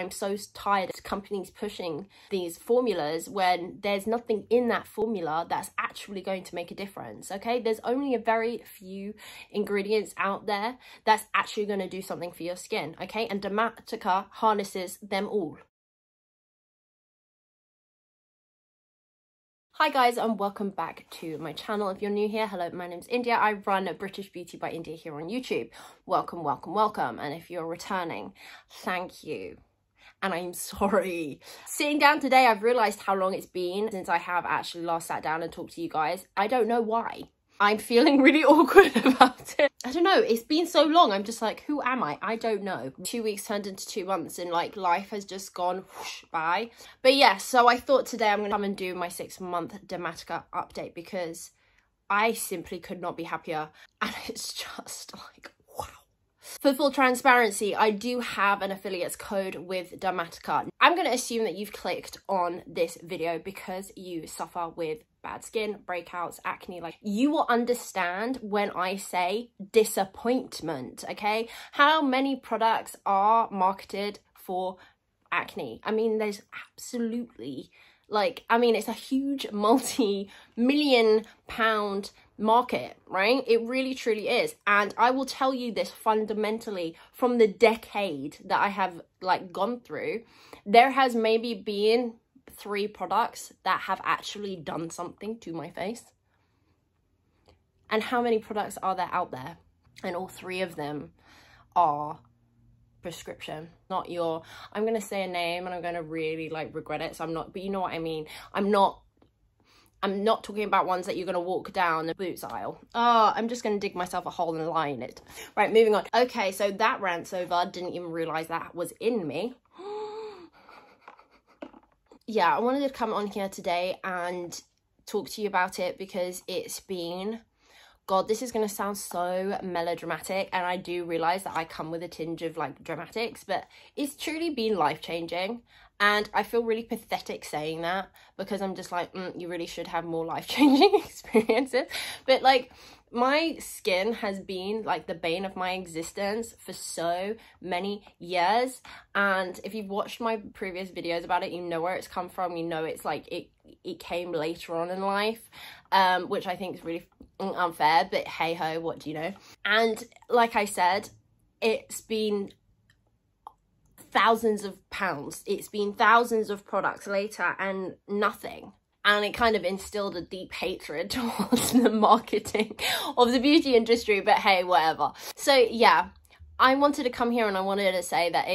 I'm so tired of companies pushing these formulas when there's nothing in that formula that's actually going to make a difference, okay? There's only a very few ingredients out there that's actually going to do something for your skin, okay? And Dermatica harnesses them all. Hi guys, and welcome back to my channel. If you're new here, hello, my name's India. I run British Beauty by India here on YouTube. Welcome, welcome, welcome. And if you're returning, thank you. And I'm sorry. Sitting down today, I've realized how long it's been since I have actually last sat down and talked to you guys. I don't know why. I'm feeling really awkward about it. I don't know, it's been so long. I'm just like, who am I? I don't know. 2 weeks turned into 2 months and like life has just gone whoosh by. But yeah, so I thought today I'm gonna come and do my 6-month Dermatica update because I simply could not be happier. And it's just like, wow. For full transparency, I do have an affiliates code with Dermatica. I'm gonna assume that you've clicked on this video because you suffer with bad skin, breakouts, acne. Like, you will understand when I say disappointment, okay? How many products are marketed for acne? I mean, there's absolutely, like, I mean, it's a huge multi-million pound market, right? It really truly is. And I will tell you this fundamentally, from the decade that I have like gone through, there has maybe been 3 products that have actually done something to my face. And how many products are there out there? And all 3 of them are prescription, not your, I'm gonna say a name and I'm gonna really like regret it, so I'm not, but you know what I mean. I'm not talking about ones that you're gonna walk down the boots aisle. Oh, I'm just gonna dig myself a hole and lie in it. Right, moving on. Okay, so that rant's over. Didn't even realize that was in me. Yeah, I wanted to come on here today and talk to you about it because it's been, God, this is going to sound so melodramatic, and I do realise that I come with a tinge of like dramatics, but it's truly been life-changing. And I feel really pathetic saying that because I'm just like, you really should have more life-changing experiences. But like, my skin has been like the bane of my existence for so many years. And if you've watched my previous videos about it, you know where it's come from. You know it's like it came later on in life, which I think is really unfair, but hey ho, what do you know? And like I said, it's been thousands of pounds, it's been thousands of products later and nothing. And it kind of instilled a deep hatred towards the marketing of the beauty industry, but hey, whatever. So yeah, I wanted to come here and I wanted to say that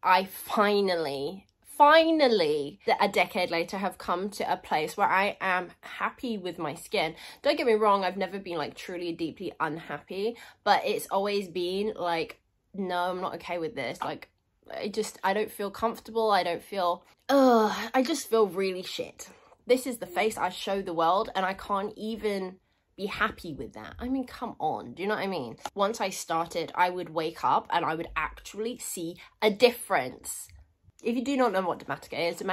I finally, a decade later, have come to a place where I am happy with my skin. Don't get me wrong, I've never been like truly deeply unhappy, but it's always been like, no, I'm not okay with this. Like, I don't feel comfortable. I don't feel, I just feel really shit. This is the face I show the world and I can't even be happy with that. I mean, come on, do you know what I mean? Once I started, I would wake up and I would actually see a difference. If you do not know what Dermatica is an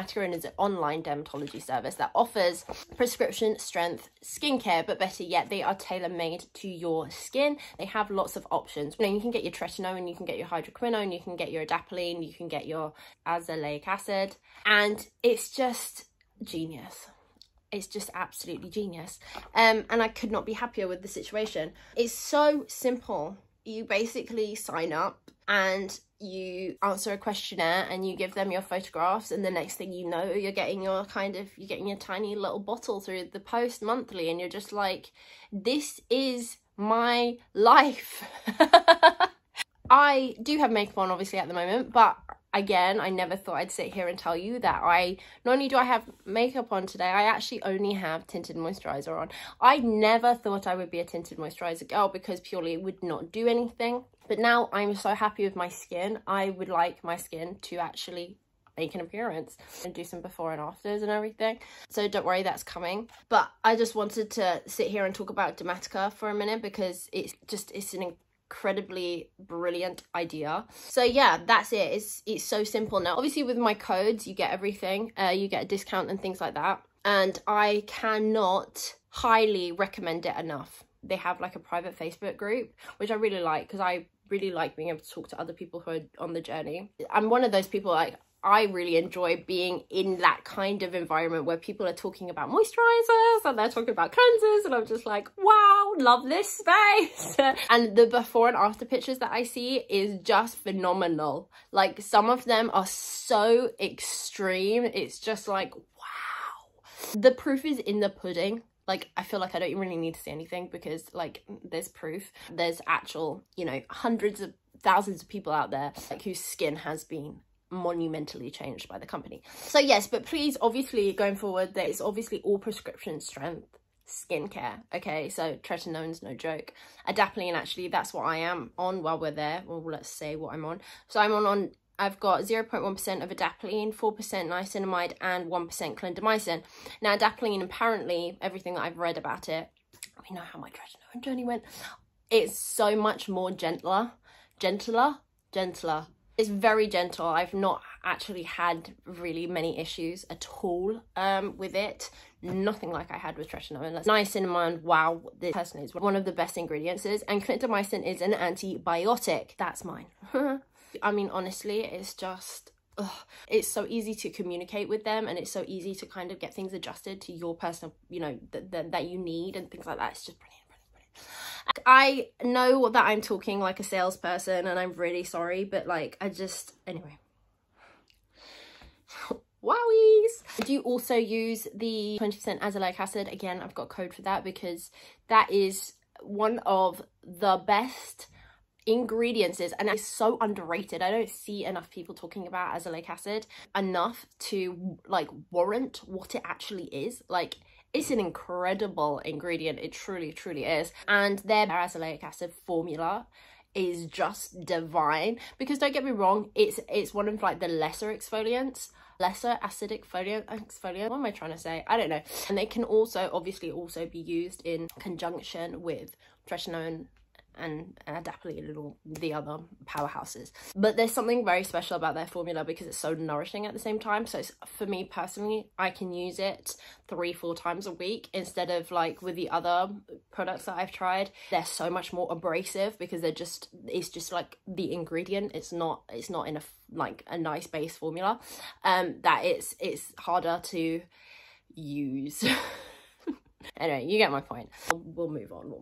online dermatology service that offers prescription strength skincare, but better yet, they are tailor-made to your skin. They have lots of options. You know, you can get your tretinoin, you can get your hydroquinone, you can get your adapalene, you can get your azelaic acid, and it's just genius. It's just absolutely genius. And I could not be happier with the situation. It's so simple. You basically sign up and you answer a questionnaire and you give them your photographs, and the next thing you know, you're getting your tiny little bottle through the post monthly, and you're just like, this is my life. I do have makeup on obviously at the moment, but again, I never thought I'd sit here and tell you that not only do I have makeup on today, I actually only have tinted moisturizer on. I never thought I would be a tinted moisturizer girl because purely it would not do anything. But now I'm so happy with my skin. I would like my skin to actually make an appearance and do some before and afters and everything. So don't worry, that's coming. But I just wanted to sit here and talk about Dermatica for a minute because it's an incredibly brilliant idea. So yeah, that's it. It's so simple now. Obviously with my codes you get everything, you get a discount and things like that, and I cannot highly recommend it enough. They have like a private Facebook group, which I really like because I really like being able to talk to other people who are on the journey. I'm one of those people, like, I really enjoy being in that kind of environment where people are talking about moisturizers and they're talking about cleansers, and I'm just like, wow, love this space. And the before and after pictures that I see is just phenomenal. Like, some of them are so extreme, it's just like, wow. The proof is in the pudding. Like, I feel like I don't really need to say anything, because like, there's proof. There's actual, you know, hundreds of thousands of people out there like whose skin has been monumentally changed by the company. So yes, but please, obviously going forward, there is obviously all prescription strength skincare. Okay, so tretinone's no joke. Adapalene, actually, that's what I am on while we're there. Well, let's say what I'm on. So I've got 0.1% of adapalene, 4% niacinamide, and 1% clindamycin. Now, adapalene, apparently, everything that I've read about it, we know how my tretinoin journey went, it's so much more gentler. It's very gentle. I've not actually had really many issues at all with it. Nothing like I had with tretinoin. Niacinamide, wow, this personally is one of the best ingredients. And clindamycin is an antibiotic. That's mine. I mean, honestly, it's just, it's so easy to communicate with them, and it's so easy to kind of get things adjusted to your personal, you know, that you need and things like that. It's just brilliant. I know that I'm talking like a salesperson, and I'm really sorry, but like, anyway. Wowies! Do you also use the 20% azelaic acid? Again, I've got a code for that, because that is one of the best ingredients, and it's so underrated. I don't see enough people talking about azelaic acid enough to like warrant what it actually is. Like, it's an incredible ingredient. It truly is. And their azelaic acid formula is just divine, because don't get me wrong, it's one of like the lesser exfoliants, lesser acidic exfoliant. What am I trying to say? I don't know. And they can also obviously also be used in conjunction with tretinoin and adapalene and all the other powerhouses. But there's something very special about their formula, because it's so nourishing at the same time. So for me personally, I can use it 3-4 times a week, instead of like with the other products that I've tried. They're so much more abrasive, because it's just like the ingredient. It's not in a nice base formula, that it's harder to use. Anyway, you get my point. We'll move on.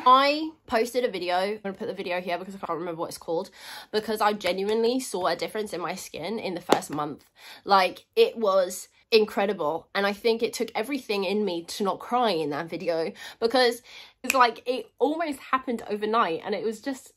I posted a video. I'm gonna put the video here because I can't remember what it's called, because I genuinely saw a difference in my skin in the first month. Like, it was incredible, and I think it took everything in me to not cry in that video, because it's like it almost happened overnight, and it was just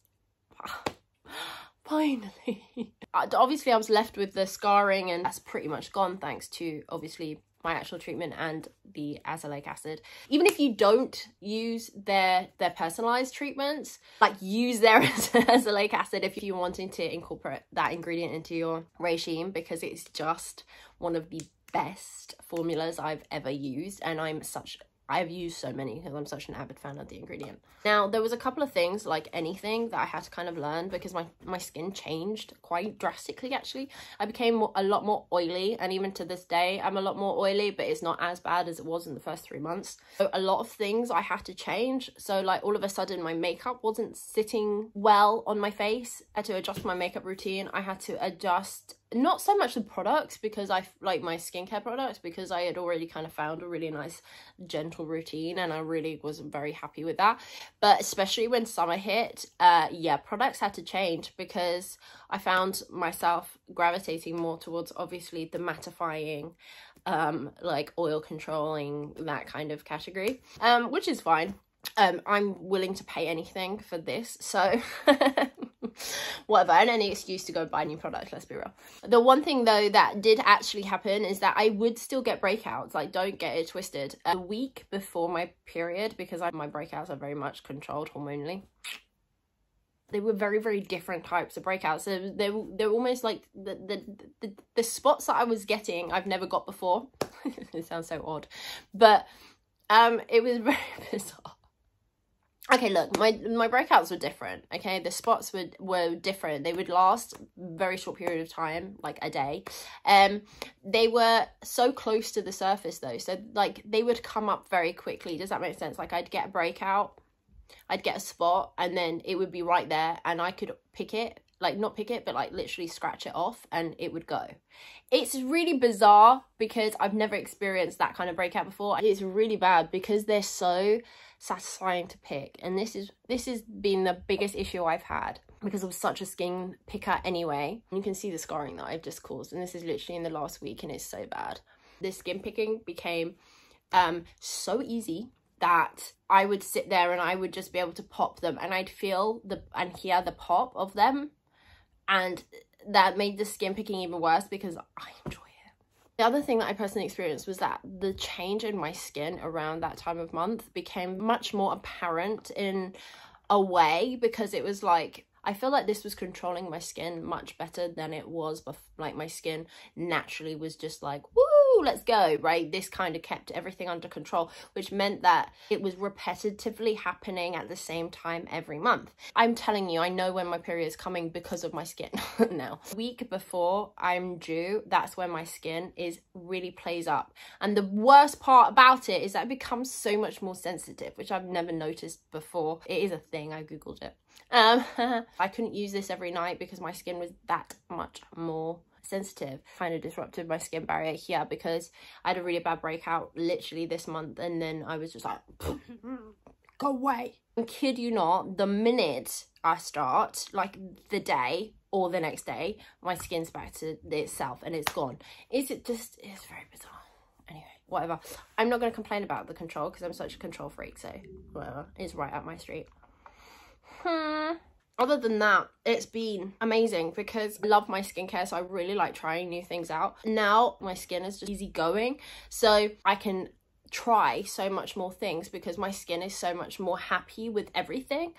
finally. Obviously, I was left with the scarring, and that's pretty much gone thanks to obviously my actual treatment and the azelaic acid. Even if you don't use their personalized treatments, like, use their azelaic acid if you're wanting to incorporate that ingredient into your regime, because it's just one of the best formulas I've ever used, and I've used so many because I'm such an avid fan of the ingredient. Now, there was a couple of things, like anything, that I had to kind of learn, because my skin changed quite drastically, actually. I became a lot more oily, and even to this day, I'm a lot more oily, but it's not as bad as it was in the first 3 months. So a lot of things I had to change. So like, all of a sudden, my makeup wasn't sitting well on my face. I had to adjust my makeup routine. I had to adjust not so much the products, because I like my skincare products, because I had already kind of found a really nice gentle routine, and I really was very happy with that. But especially when summer hit, yeah, products had to change, because I found myself gravitating more towards obviously the mattifying, like oil controlling, that kind of category, which is fine. I'm willing to pay anything for this, so whatever, and any excuse to go buy new products, let's be real. The one thing though that did actually happen is that I would still get breakouts. Like, don't get it twisted. A week before my period, because my breakouts are very much controlled hormonally, they were very different types of breakouts. So they're almost like the spots that I was getting I've never got before. It sounds so odd, but it was very bizarre. Okay, look, my breakouts were different, okay? The spots were different. They would last a very short period of time, like a day. They were so close to the surface though, so like they would come up very quickly. Does that make sense? Like, I'd get a breakout, I'd get a spot, and then it would be right there, and I could pick it like not pick it, but like literally scratch it off and it would go. It's really bizarre because I've never experienced that kind of breakout before. It's really bad because they're so satisfying to pick, and this has been the biggest issue I've had because I'm such a skin picker anyway. You can see the scarring that I've just caused, and this is literally in the last week, and it's so bad. This skin picking became so easy that I would sit there and I would just be able to pop them, and I'd feel and hear the pop of them, and that made the skin picking even worse because I enjoy it. The other thing that I personally experienced was that the change in my skin around that time of month became much more apparent in a way, because it was like, I feel like this was controlling my skin much better than it was before. Like my skin naturally was just like, woo, let's go, right? This kind of kept everything under control, which meant that it was repetitively happening at the same time every month. I'm telling you, I know when my period is coming because of my skin now. A week before I'm due, that's when my skin really plays up. And the worst part about it is that it becomes so much more sensitive, which I've never noticed before. It is a thing, I googled it. I couldn't use this every night because my skin was that much more sensitive. Kind of disrupted my skin barrier here because I had a really bad breakout literally this month, and then I was just like, go away. I kid you not, the minute I start, like the day or the next day, my skin's back to itself and it's gone. It's very bizarre. Anyway, whatever. I'm not going to complain about the control because I'm such a control freak, so whatever. It's right up my street. Other than that, it's been amazing because I love my skincare, so I really like trying new things out. Now my skin is just easygoing, so I can try so much more things because my skin is so much more happy with everything,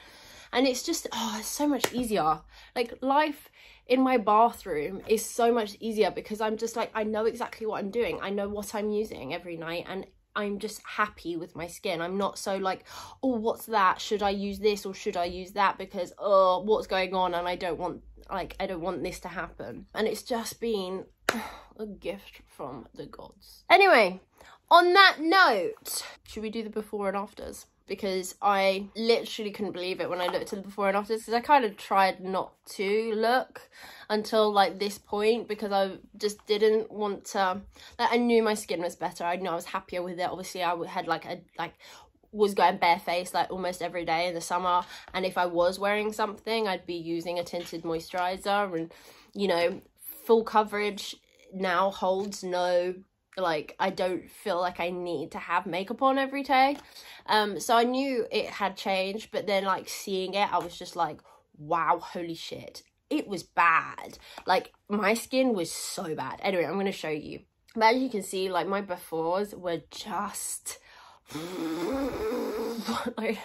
and it's just, oh, it's so much easier. Like life in my bathroom is so much easier because I'm just like, I know exactly what I'm doing. I know what I'm using every night, and I'm just happy with my skin. I'm not so like, oh, what's that? Should I use this or should I use that? Because, oh, what's going on? And I don't want this to happen. And it's just been a gift from the gods. Anyway, on that note, should we do the before and afters? Because I literally couldn't believe it when I looked at the before and afters, because I kind of tried not to look until like this point because I just didn't want to, like, I knew my skin was better. I knew I was happier with it. Obviously I had was going barefaced like almost every day in the summer, and if I was wearing something I'd be using a tinted moisturizer, and you know, full coverage now holds no, like, I don't feel like I need to have makeup on every day. So I knew it had changed, but then like seeing it, I was just like, wow, holy shit, it was bad. Like my skin was so bad. Anyway, I'm going to show you. But as you can see, like my befores were just like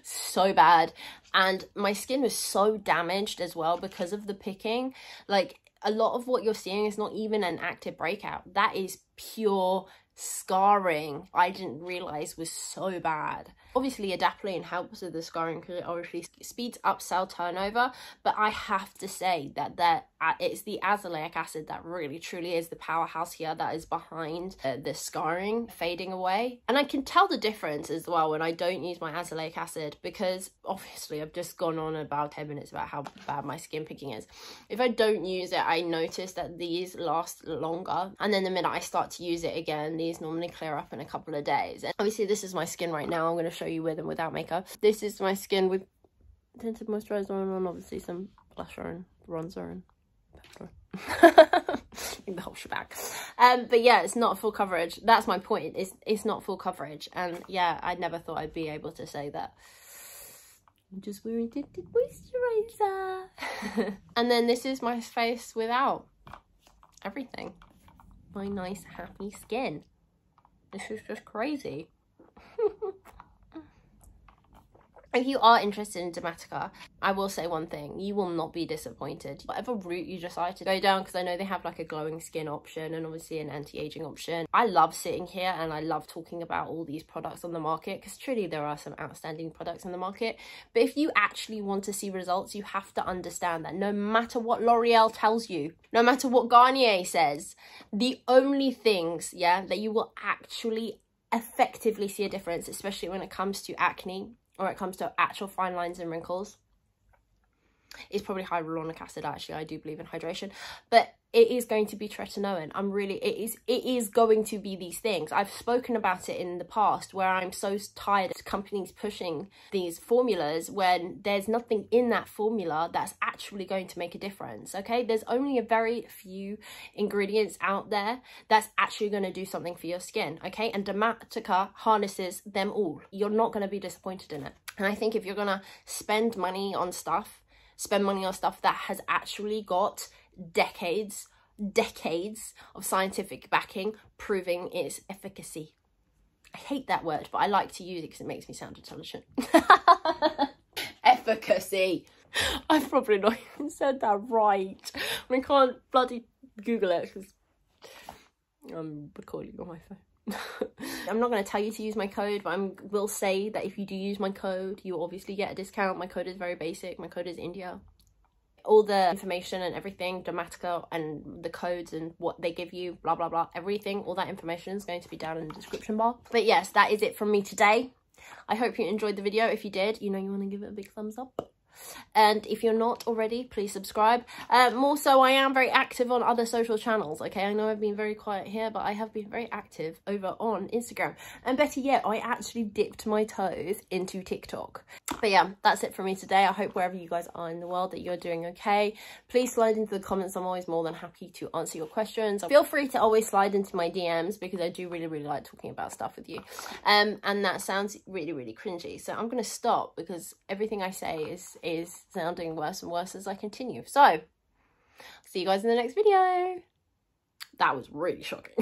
so bad, and my skin was so damaged as well because of the picking. Like a lot of what you're seeing is not even an active breakout. That is pure scarring. I didn't realize was so bad. Obviously adapalene helps with the scarring because it obviously speeds up cell turnover, but I have to say that it's the azelaic acid that really truly is the powerhouse here that is behind the scarring fading away. And I can tell the difference as well when I don't use my azelaic acid, because obviously I've just gone on about 10 minutes about how bad my skin picking is. If I don't use it, I notice that these last longer, and then the minute I start to use it again, these normally clear up in a couple of days. And obviously this is my skin right now. I'm going to show you with and without makeup. This is my skin with tinted moisturizer on, and obviously some blusher and bronzer and pepper. The whole shebang. But yeah, it's not full coverage. That's my point. It's not full coverage. And yeah, I never thought I'd be able to say that. I'm just wearing tinted moisturizer. And then this is my face without everything. My nice happy skin. This is just crazy. If you are interested in Dermatica, I will say one thing: you will not be disappointed. Whatever route you decide to go down, because I know they have like a glowing skin option and obviously an anti-aging option. I love sitting here and I love talking about all these products on the market, because truly there are some outstanding products on the market. But if you actually want to see results, you have to understand that no matter what L'Oreal tells you, no matter what Garnier says, the only things, yeah, that you will actually effectively see a difference, especially when it comes to acne, or it comes to actual fine lines and wrinkles, It's probably hyaluronic acid, actually. I do believe in hydration, but it is going to be tretinoin. It is going to be these things. I've spoken about it in the past where I'm so tired of companies pushing these formulas when there's nothing in that formula that's actually going to make a difference. Okay, there's only a very few ingredients out there that's actually going to do something for your skin. Okay, and Dermatica harnesses them all. You're not going to be disappointed in it. And I think if you're going to spend money on stuff that has actually got decades of scientific backing proving its efficacy. I hate that word, but I like to use it because it makes me sound intelligent. Efficacy. I've probably not even said that right. I can't bloody Google it because I'm recording on my phone. I'm not going to tell you to use my code, but I will say that if you do use my code, you obviously get a discount. My code is very basic. My code is India. All the information and everything, Dermatica and the codes and what they give you, blah, blah, blah, everything, all that information is going to be down in the description bar. But yes, that is it from me today. I hope you enjoyed the video. If you did, you know you want to give it a big thumbs up. And if you're not already, please subscribe. More so, I am very active on other social channels. Okay, I know I've been very quiet here, but I have been very active over on Instagram. And better yet, I actually dipped my toes into TikTok. But yeah, that's it for me today. I hope wherever you guys are in the world that you're doing okay. Please slide into the comments. I'm always more than happy to answer your questions. Feel free to always slide into my DMs because I do really like talking about stuff with you. And that sounds really cringy. So I'm going to stop because everything I say is sounding worse and worse as I continue. So, see you guys in the next video. That was really shocking.